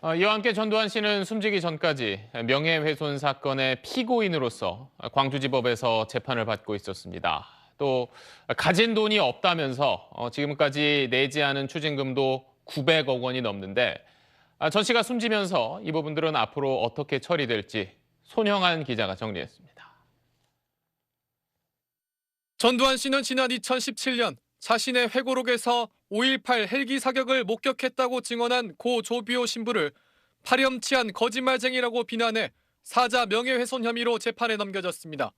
이와 함께 전두환 씨는 숨지기 전까지 명예훼손 사건의 피고인으로서 광주지법에서 재판을 받고 있었습니다. 또 가진 돈이 없다면서 지금까지 내지 않은 추징금도 900억 원이 넘는데 전 씨가 숨지면서 이 부분들은 앞으로 어떻게 처리될지 손형한 기자가 정리했습니다. 전두환 씨는 지난 2017년 자신의 회고록에서 5.18 헬기 사격을 목격했다고 증언한 고 조비오 신부를 파렴치한 거짓말쟁이라고 비난해 사자 명예훼손 혐의로 재판에 넘겨졌습니다.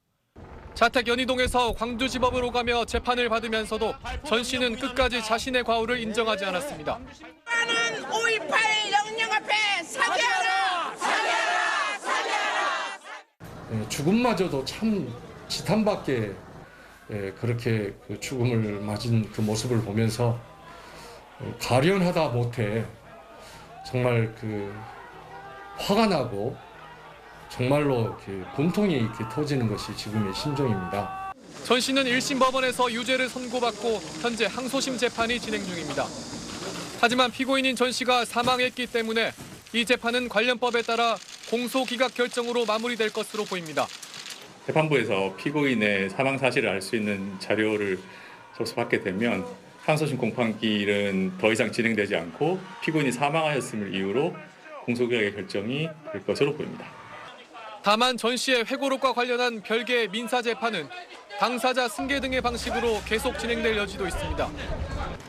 자택 연희동에서 광주지법으로 가며 재판을 받으면서도 전 씨는 끝까지 자신의 과오를 인정하지 않았습니다. 나는 5.18 영령 앞에 사죄하라! 사죄하라! 사죄하라! 죽음마저도 참 지탄밖에 그렇게 그 죽음을 맞은 그 모습을 보면서 가련하다 못해 정말 그 화가 나고 정말로 이렇게 분통이 이렇게 터지는 것이 지금의 심정입니다. 전 씨는 1심 법원에서 유죄를 선고받고 현재 항소심 재판이 진행 중입니다. 하지만 피고인인 전 씨가 사망했기 때문에 이 재판은 관련법에 따라 공소기각 결정으로 마무리될 것으로 보입니다. 재판부에서 피고인의 사망 사실을 알 수 있는 자료를 접수받게 되면 항소심 공판기일은 더 이상 진행되지 않고 피고인이 사망하였음을 이유로 공소기각의 결정이 될 것으로 보입니다. 다만 전 씨의 회고록과 관련한 별개의 민사재판은 당사자 승계 등의 방식으로 계속 진행될 여지도 있습니다.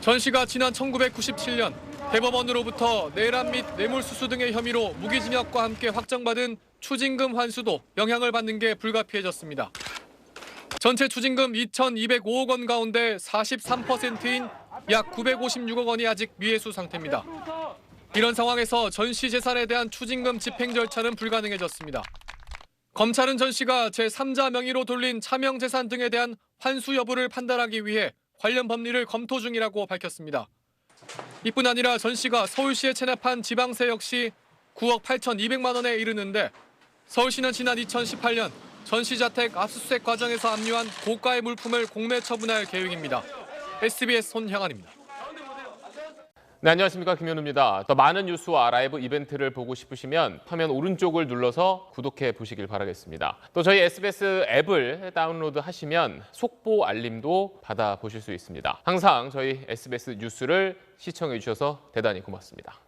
전 씨가 지난 1997년 대법원으로부터 내란 및 뇌물수수 등의 혐의로 무기징역과 함께 확정받은 추징금 환수도 영향을 받는 게 불가피해졌습니다. 전체 추징금 2,205억 원 가운데 43%인 약 956억 원이 아직 미회수 상태입니다. 이런 상황에서 전 씨 재산에 대한 추징금 집행 절차는 불가능해졌습니다. 검찰은 전 씨가 제3자 명의로 돌린 차명 재산 등에 대한 환수 여부를 판단하기 위해 관련 법리를 검토 중이라고 밝혔습니다. 이뿐 아니라 전 씨가 서울시에 체납한 지방세 역시 9억 8,200만 원에 이르는데 서울시는 지난 2018년 전 씨 자택 압수수색 과정에서 압류한 고가의 물품을 공매 처분할 계획입니다. SBS 손향안입니다. 네, 안녕하십니까, 김현우입니다. 더 많은 뉴스와 라이브 이벤트를 보고 싶으시면 화면 오른쪽을 눌러서 구독해 보시길 바라겠습니다. 또 저희 SBS 앱을 다운로드하시면 속보 알림도 받아보실 수 있습니다. 항상 저희 SBS 뉴스를 시청해 주셔서 대단히 고맙습니다.